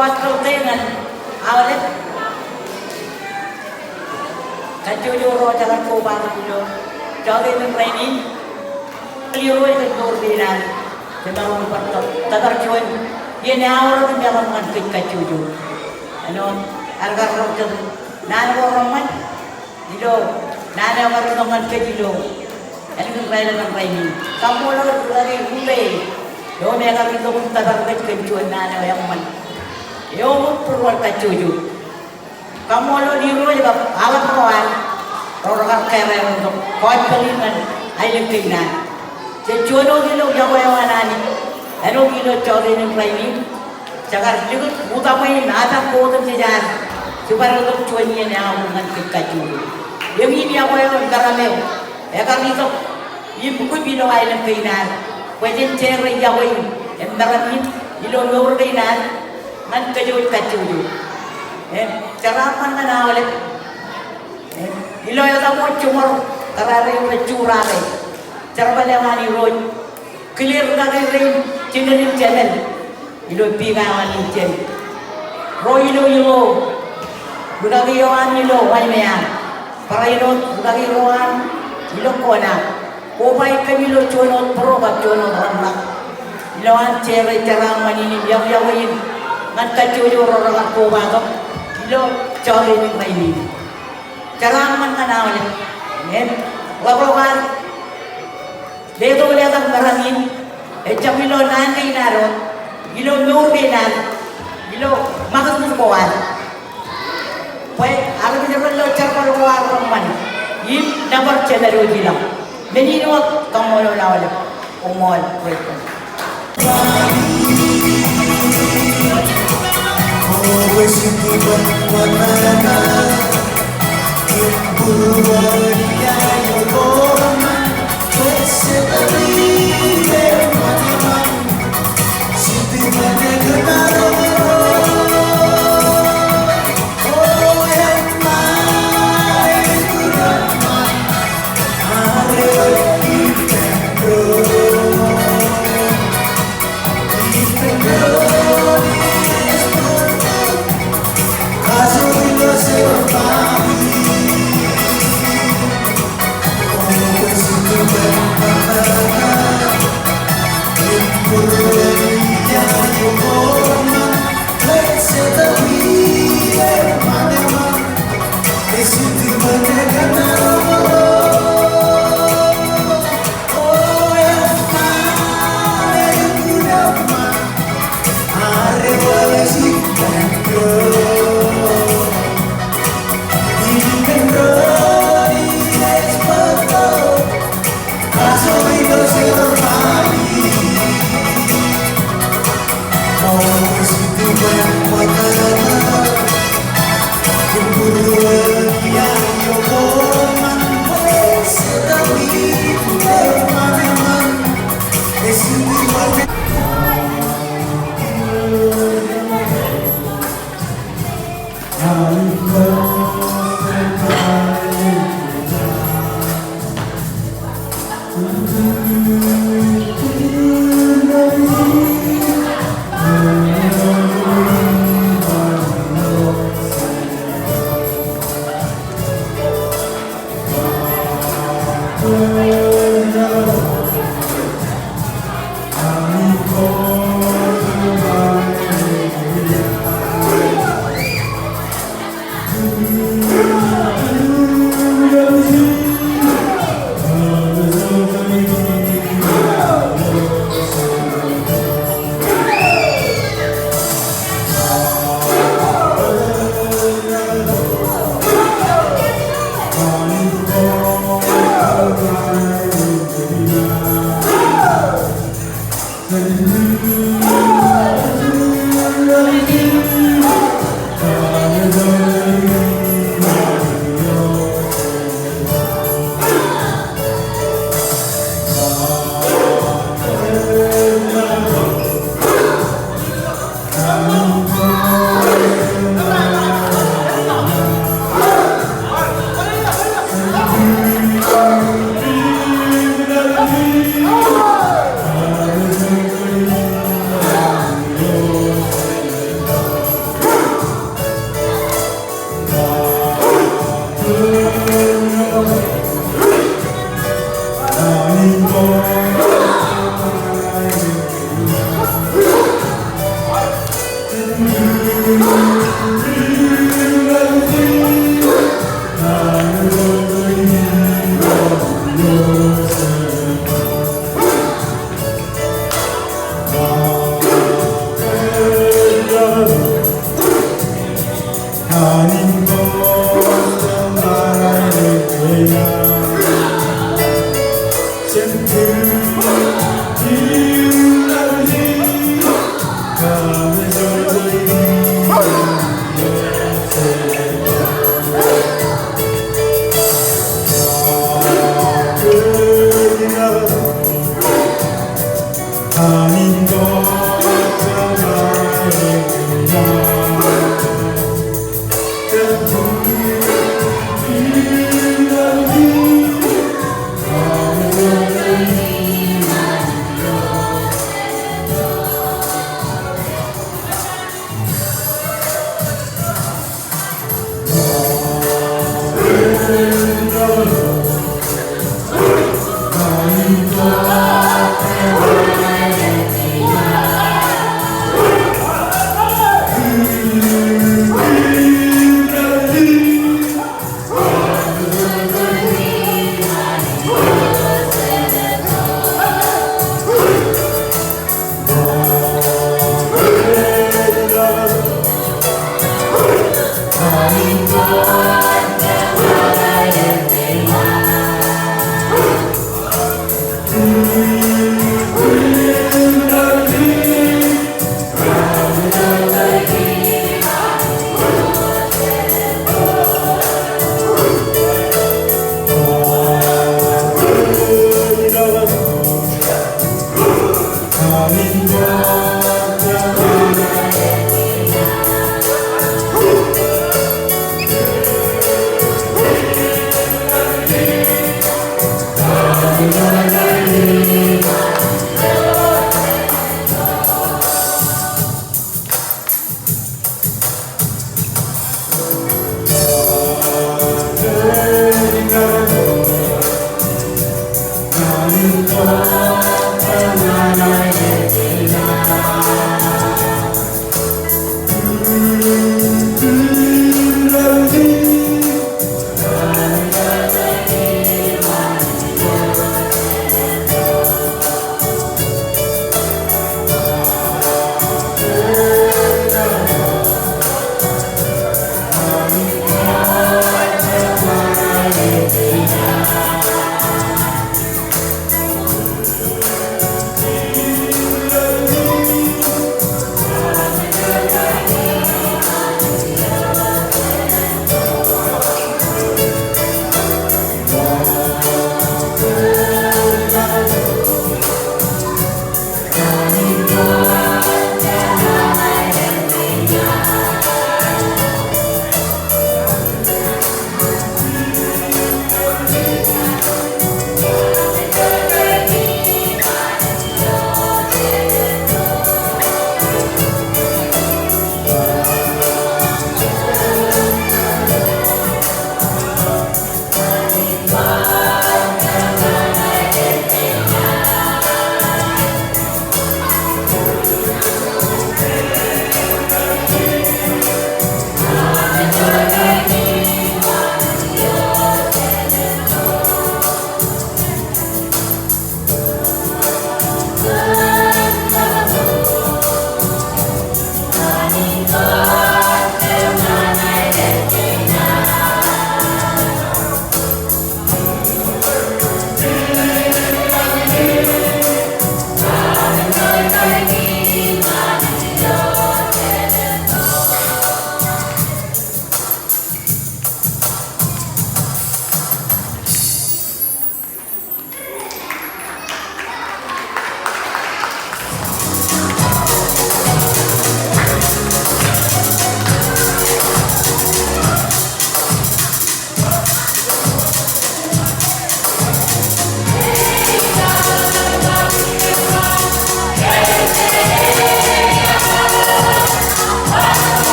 con không tên là aolep kan cucu roh cara koman cucu jadi ini keliru itu turbinan. Sebab kita tagar cuan. Dia ni awal tu dia makan kecil. Ano, harga orang tu nana orang man. Dilo, nana orang makan kecil. Ano kung kaya lang ni. Kamu lalu lagi hulay. Yo ni akan kita pun tagar kecil nana yang man. Yo pun kecil. Kamu lalu diru juga awak kawan. Orang kaya untuk kawan kalian ayam kein. Sejualan kilo jawa yang mana ni? Ano kilo cawin yang lain? Jangan juga utamain ada kotor sejar. Supaya untuk cuannya ni awak dengan kekaju. Yang ini apa yang karamel? Ekar itu, ini bukan bilo ayam keinan. Wajan cerai jawa ini, embaran ini bilo nur keinan. Man kaju. Cara apa mana aolep? Bilo yang tamu cuma karare curah. Cara bagaimana road clear lagi rain channel channel ilo pingawan chen roy ilo budagi yoan ilo waimea para ilo budagi yoan ilo kona obai kamilo chono proba chono ramla ilo an chere cara manini yawain ngan kacuyo rorang ko bago ilo chore ni maini cara man kanawle lawan Leto lihat barangin, ilo nanay naro, ilo nubi naro, ilo makan kuat. Pwede, alam niyo lo charcoal kuat man, yun number channel uji lang. Menino kamu lo lawal, umol pwede. Always you keep on wanna,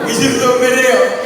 Gijirto video.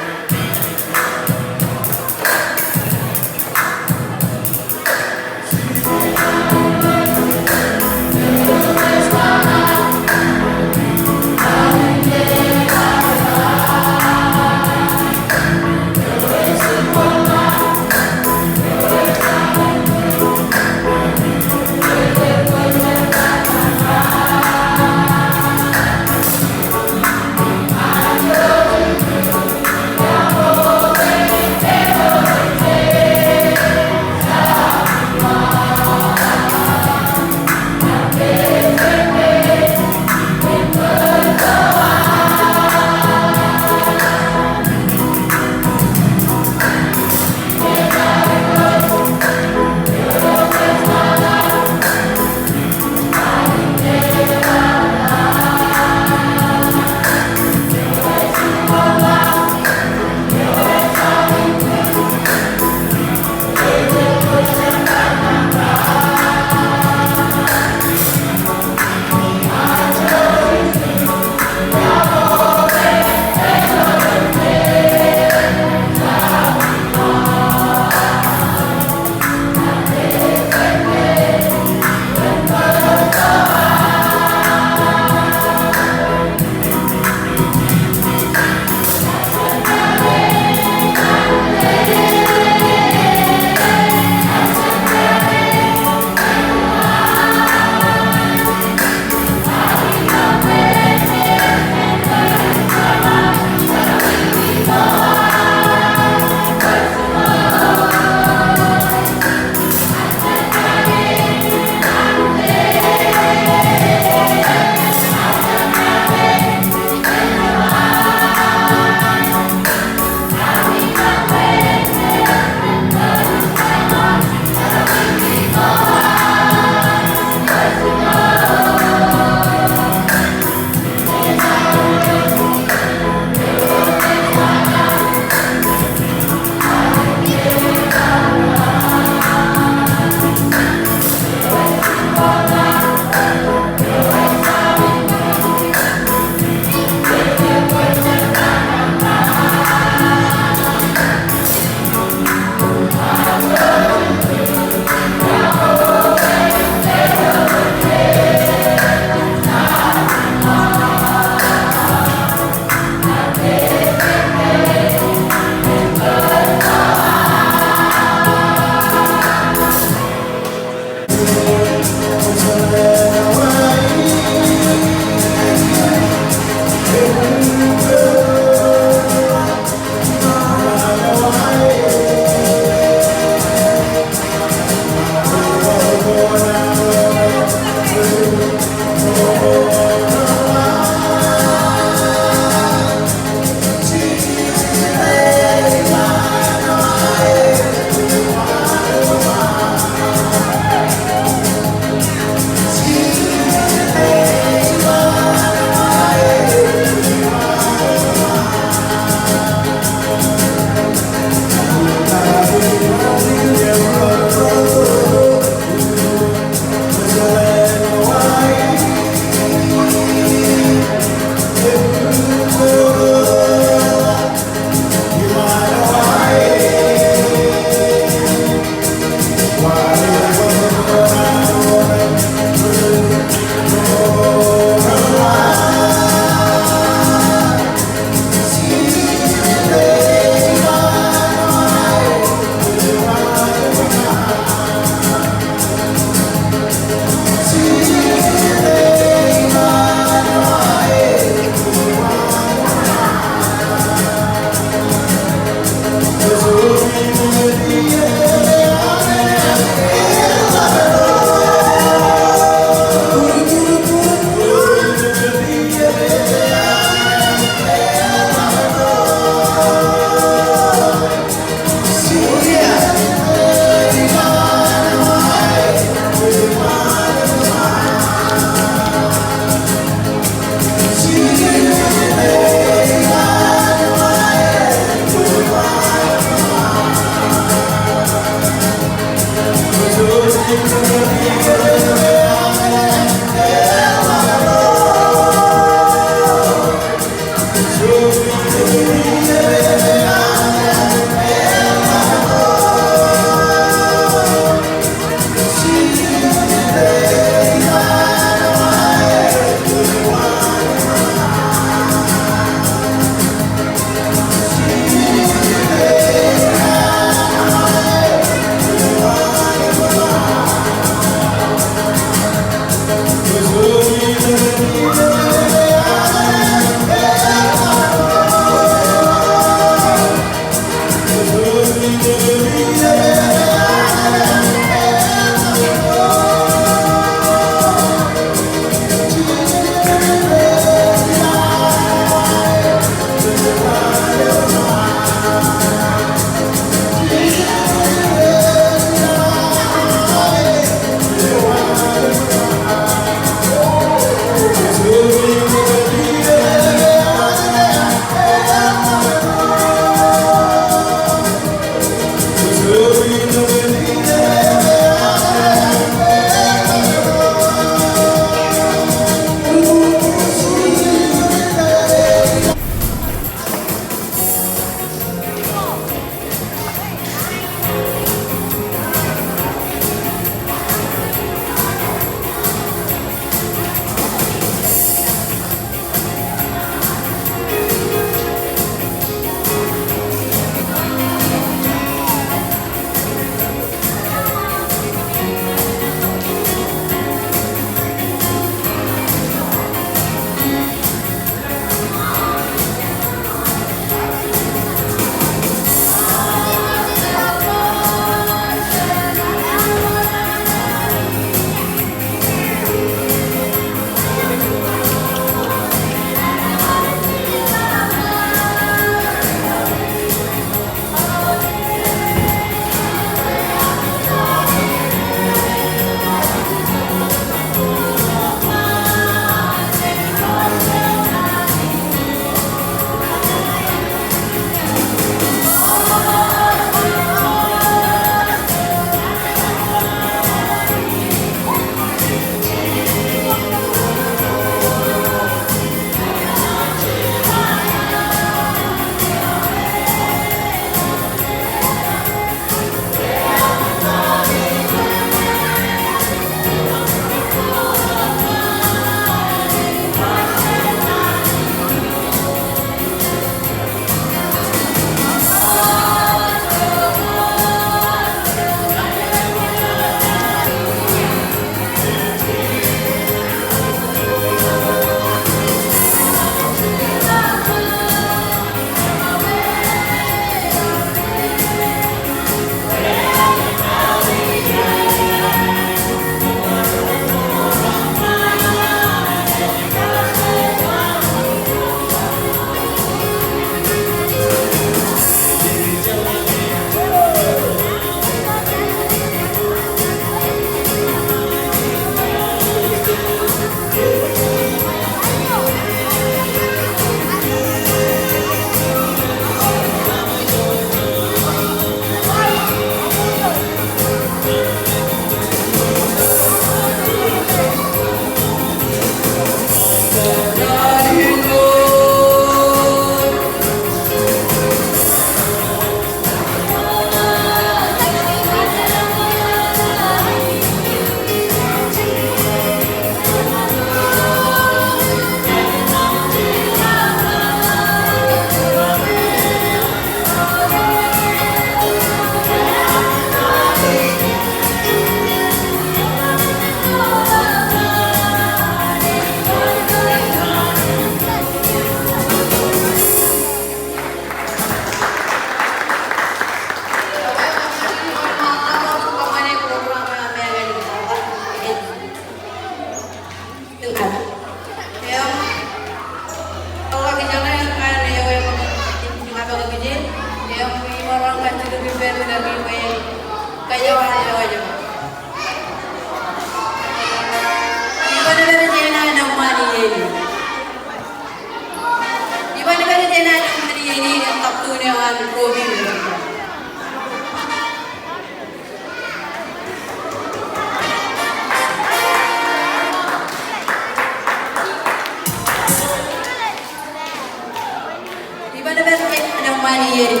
yang maliyeri.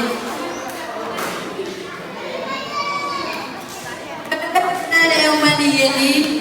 Ada yang maliyeri.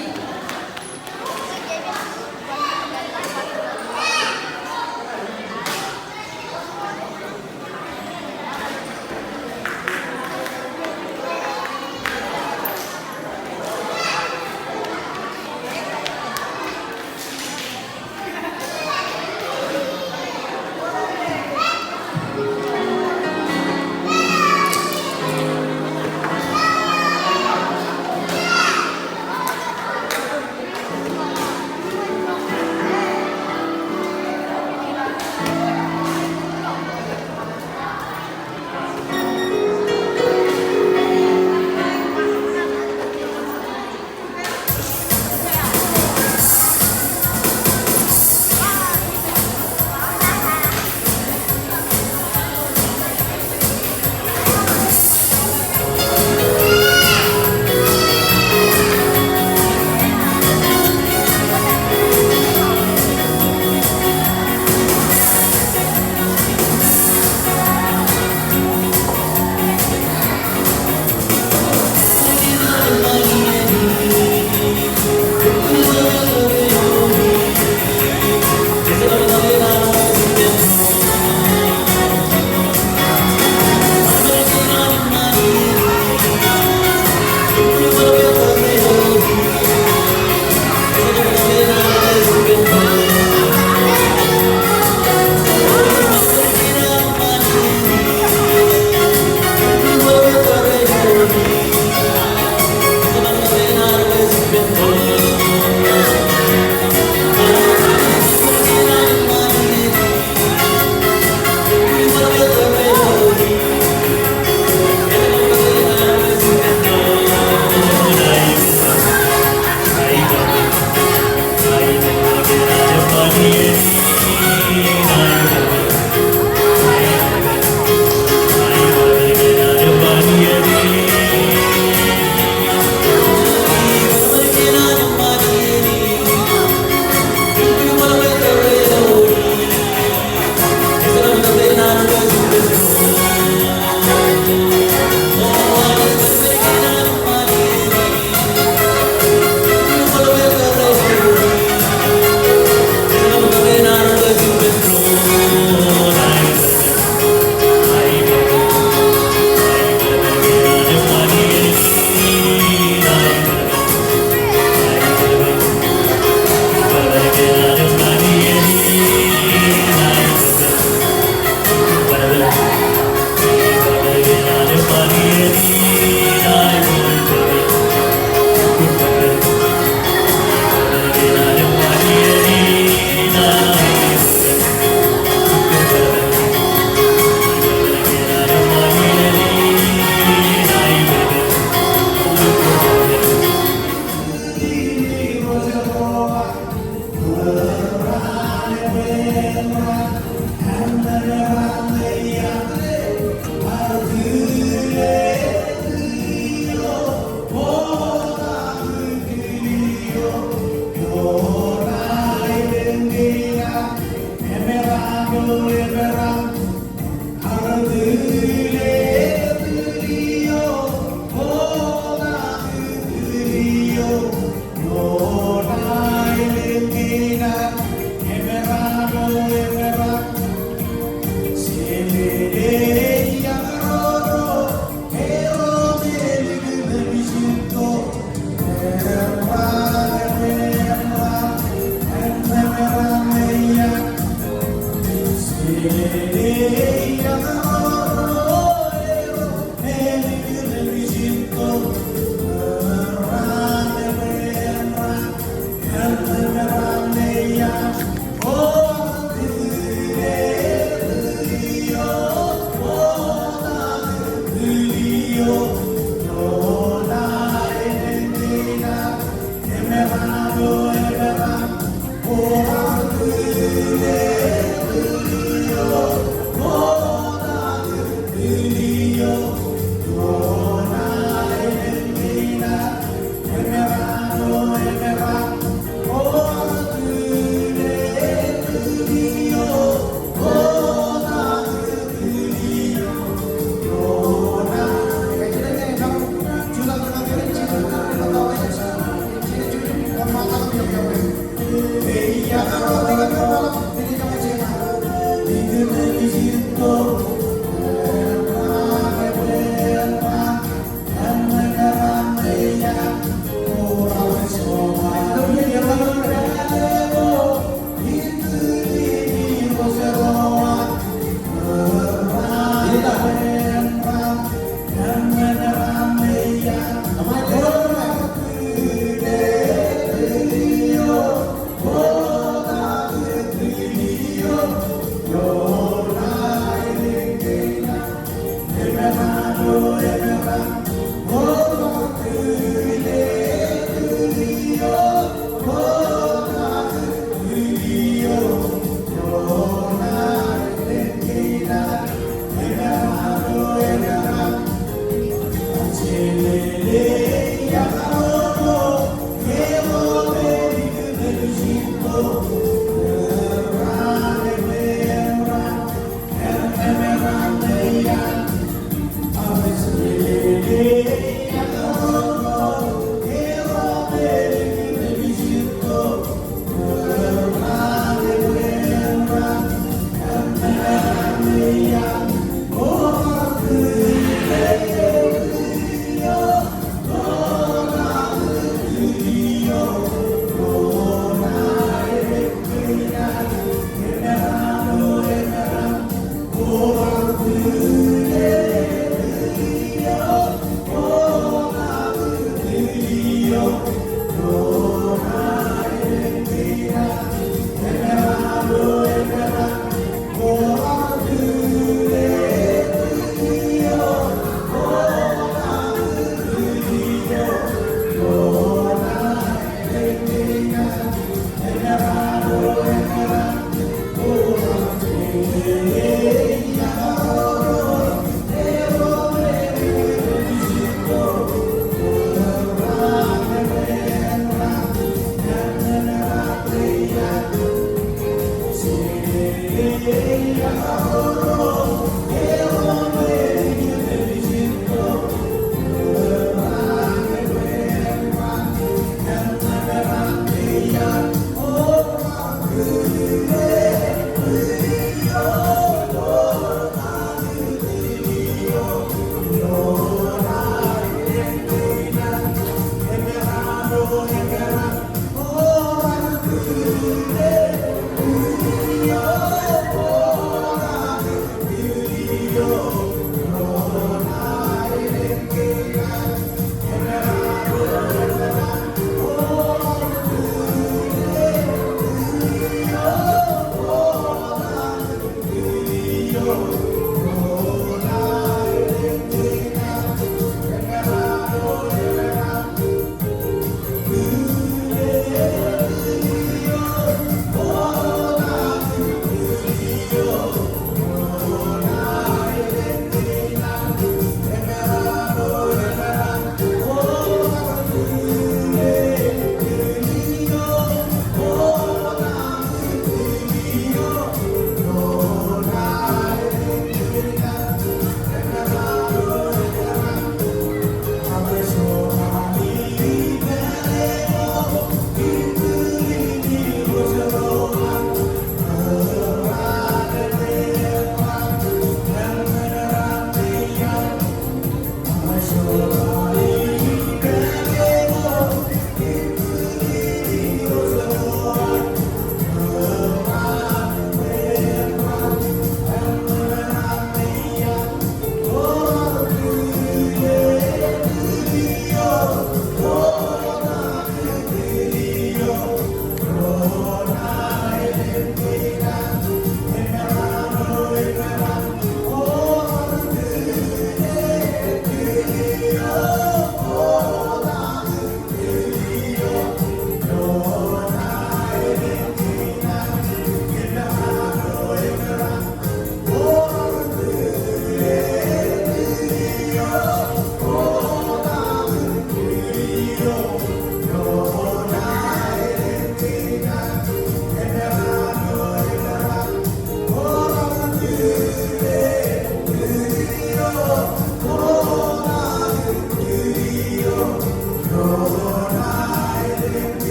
Oh,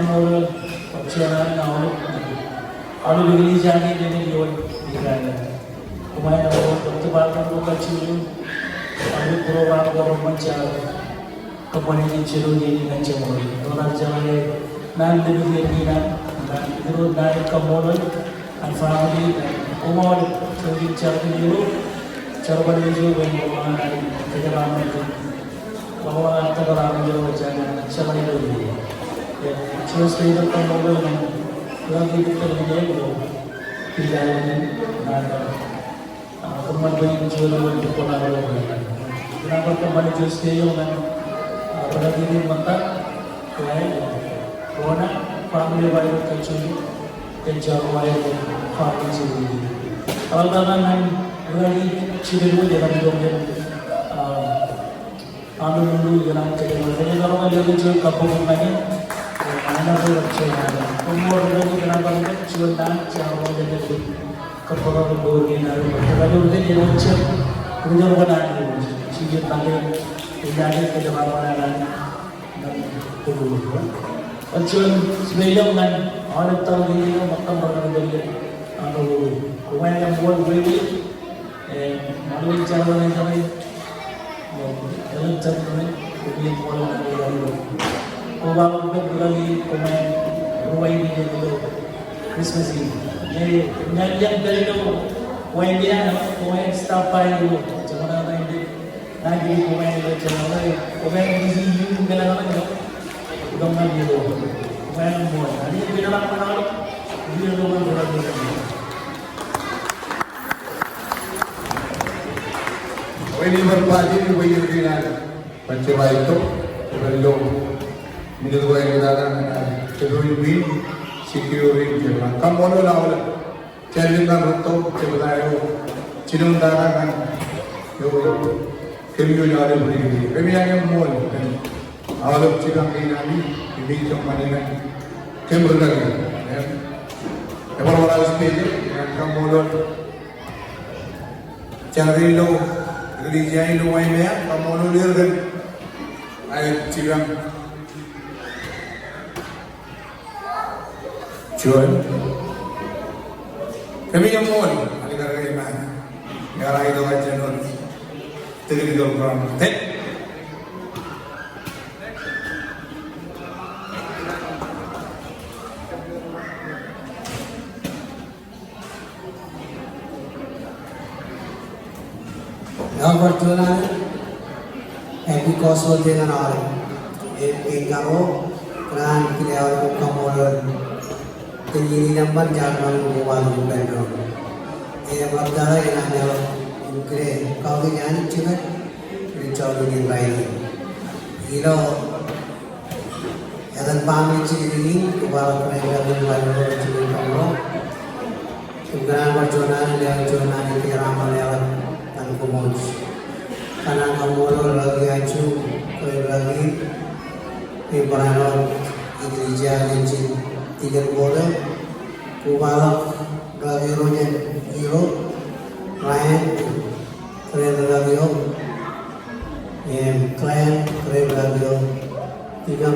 kamu percaya aolep alu digili jangan ini yon dikaya kumain aku tertebakkan buka cium alu program government cara kemudian cium ini dengan cemol orang jangan nanti begini dan itu dari kamu and family umur terus cara dulu cara berdiri dengan kejaran itu bahwa antara orang yang berjalan siapa yang dulu ya terus itu kamu lagi kita dulu pilihan ada kemudian jual untuk orang lain kenapa kembali jual sekali kan pada diri mata Kona family baru kecil kencang baru family sendiri kalau tangan lagi cium dalam hidupnya Honolulu yang kita jadi kalau ada kecil kapung mana mana pun kecil ada umur lagi kenapa kita kecil dan jauh jadi kapung dulu ni ada kalau udah jadi kecil udah bukan ada sih tadi jadi kita mana dan dulu kecil sebelum kan orang tahu ini makam orang dari Honolulu kumai yang buat begini malu cara lain kami dalam cara ini pola dari Obama lagi komen rumah ini dulu Christmas ini jadi yang dari itu komen dia komen staff dulu jangan ada ini lagi komen itu jangan lagi komen di sini juga lagi dong lagi dulu komen buat hari ini kita nak kenal dia dulu berada Ini berpadi di bagian final pencapaian itu belum menurut saya kita terus security jalan. Kamu orang awal jalan untuk cepat cidung darah kan, yo kemiju jalan beri. Kami yang mall awal cidung ini ini cuma dengan kemur lagi. Kalau orang stage kamu orang cari lo Kerjaan luar ini, kamu nulir kan, ayat cium, cuan, kami yang mohon, ada kerja iman, negara itu aja non, tegak itu orang, Perjuangan happy cause dengan orang Ekar kan kita orang kamulan tinggi number jangan mengubah background berdarah yang ada mungkin kau dengan juga dicoba dengan baik Hilo yang pamit ini kubah mereka berbuat dengan kamu kemudian perjuangan yang perjuangan itu ramai lewat Komos, karena kamu lagi acu, lagi ibarat gereja yang tiga boleh, kubalak lagi rojan hero, klien keren lagi klien keren lagi tiga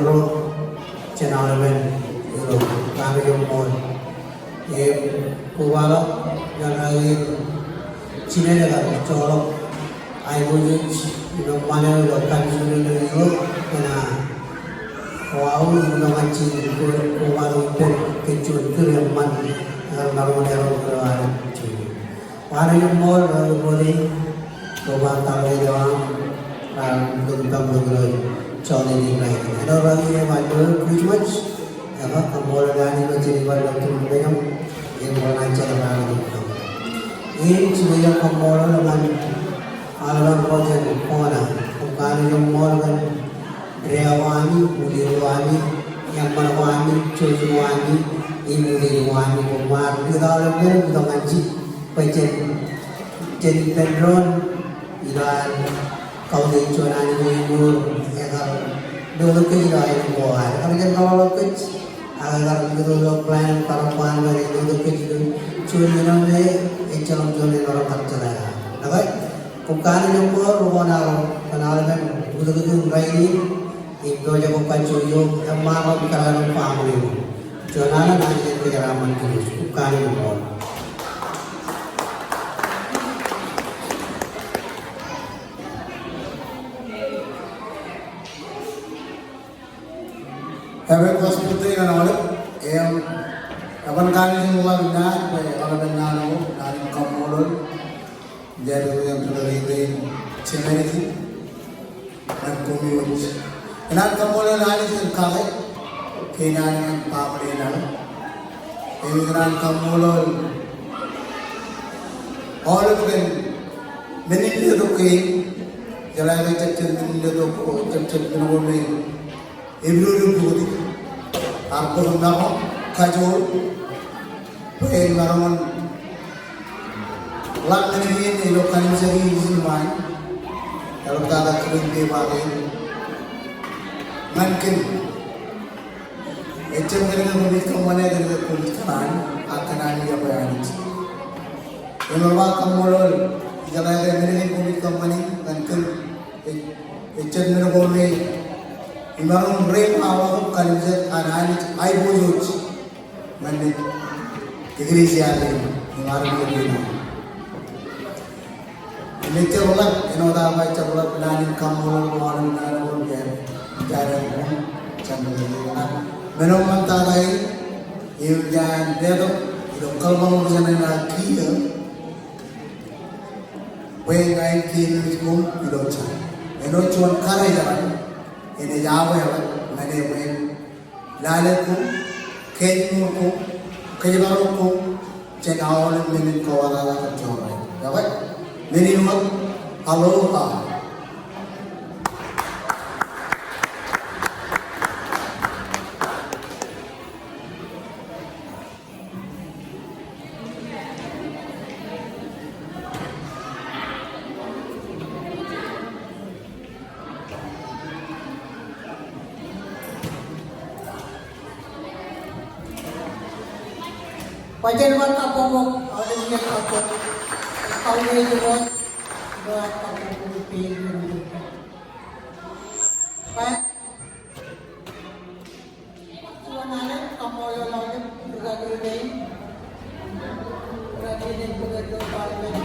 channel hero, kami yang mau, kubalak yang lagi Cina juga colok, ayo juga, mana udah kan sudah dulu, kena, wow, udah mancing, kuwaru ipen, kecuali itu yang mana, kalau ada orang berada, mana yang mau boleh, coba tahu doang, tentang bergerak, colok ini lagi, ada orang yang ada Christmas, ya kan, kamu ada yang menjadi warga yang mengajar orang ini sebenarnya kamu dengan alam proyek Kona, bukan yang morgan rewani, muliwani, yang merawani, cucuwani, imuliwani, kumar, kita lebih kita ngaji, pecah, jadi dron, iran, kau dicunan ibu, ekar, dulu kita ini buat, kalau kalau kecil, agar kita plan parapan dari dulu kecil, cuman calon orang tercela. Nakai, bukan yang rumah kenal kan, betul-betul ini, Indo jago kacuyo, emang kalau family. Jangan nanya keraman terus, bukan impor. Have hospital in aolep, apan kali semua benar, kalau benar dari kamulun, jadi yang terlibat cemeriti, dan komunitas. Kenal kamulun hari itu kali, kein yang pamrih ini kenal kamulun, aolep kan, menit itu kein, jalan kecil menit itu kecil menurut Ibu putih, aku hendak kacau, pengen ngarangan, lak ini lokal segi semua, kalau tak kering dibalik, mungkin, ecem kering kulit kemana dengan kulit kanan, akan ada apa yang ini. Yang kamulol, jalan dengan kulit kemana, mungkin, ecem kering kulit Imarong brain awak kanjat anak ay bujut mandit kiri siapa imarong begini ini celulat enoda apa celulat lain kamu orang orang jarang cendera menom mantai iu jangan dedo itu kalau mau jalan lagi ya pengen kini itu itu cah eno cuman kare jalan ini jauh ya, mana yang lalaiku, kein ku, kejabaruku, cekal oleh minit kawalan kacau, ya kan? Minimum Aloha. Wajar buat kapok, ada yang kapok. Kau ini buat kapok lebih. Pak, sebenarnya kamu yang lagi bergabung parlemen.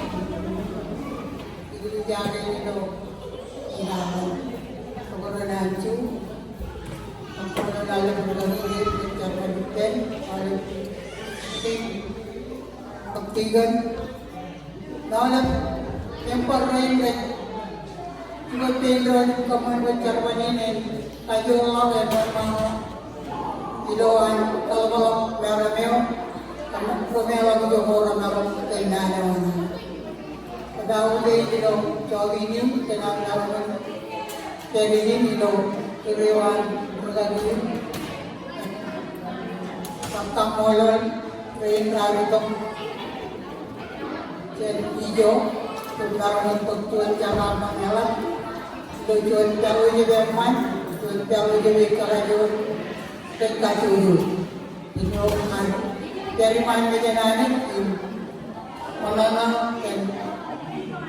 Itu jadi itu ilahan. Kemudian nanti, kamu lalu bergabung dengan ipen, aolep. Pagtigan dalam yang parlain juga dron koman bercarwanin kayu lawan memang idoan kalau merameo kamu kumela juga orang orang keinginan pada udah itu jawabin dengan lawan jadi ini itu kerewan bergabung tentang molon Train rarito jadi hijau tentang untuk tuan jamaah mengalah tujuan tahu je bermain tuan tahu je kerajaan dan kacau ini orang dari mana jenani mana dan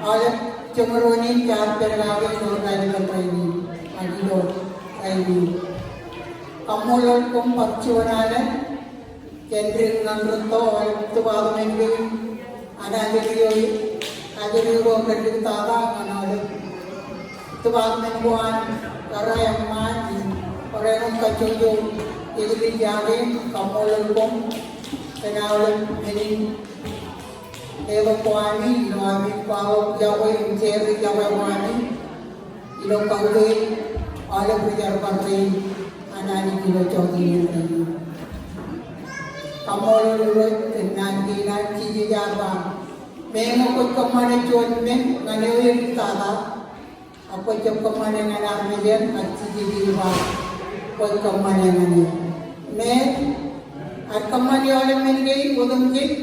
aolep cemerunin cara pergaulan orang dari ini adilo ini kamu lakukan percuanan Kendring nangruto itu baru minggu ada video berdiri tata ada itu baru mingguan karena yang mati orang yang kacau itu dijaga kamu lempung kenal ini Ewa kuani kami kalau Jawa mencari Jawa kuani ilo kau ada berjar partai anak ini kilo ini kamu lulus dengan ciri jaba. Memang kot kemana cuan men nganewi kita apa jam kemana nganar mejen ciri jaba kot kemana ngane. Men at kemana oleh men gay udung gay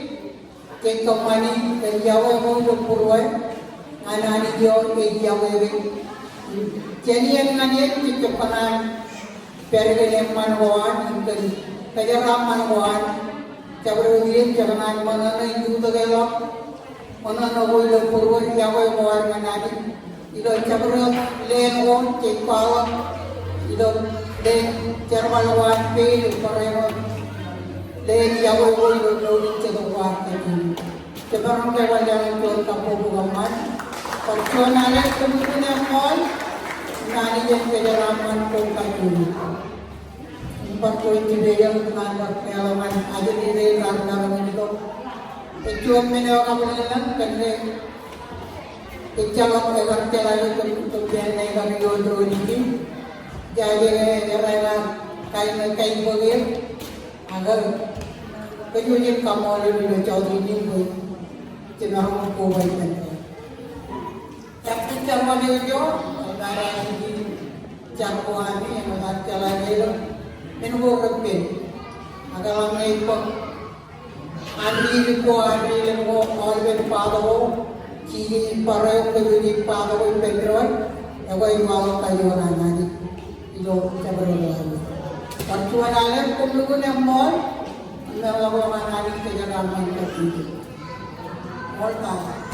ke kemana dan Jawa mau purwan anak Jawa ke Jawa jadi yang ngane kita pernah pergi manwan kerja manwan Cabrulin jangan mana itu tegak, mana nggak boleh purwan Jawa yang mau nganadi, itu cabrul lengon cekpala, Ito, then, Charmalwan, Pay, Pareho, then, Yahweh, Lord, sa Tuwak, sa barangay walang ito, Kapubugaman, pagsuanalit, kumutin ang mall, naniyan kajaraman kong kayo. Empat poin yang menambah pengalaman ada di dalam itu. Tujuan menewak kabulan kerana kejalan lewat jalan untuk jalan kami dulu ini. Jadi jalan kain bogir agar kejujuran kamu lebih jauh ini cenderung kuat. Tapi zaman itu antara ini jangkauan ini yang jalan itu menubuhkan agar kami pun adil ko alben padawo kini parayong kejudi padawo petrol away mau kayo na nani ilo kabarolo pagtuan alam kung ng mall nalawa manani kaya naman kapito mall ta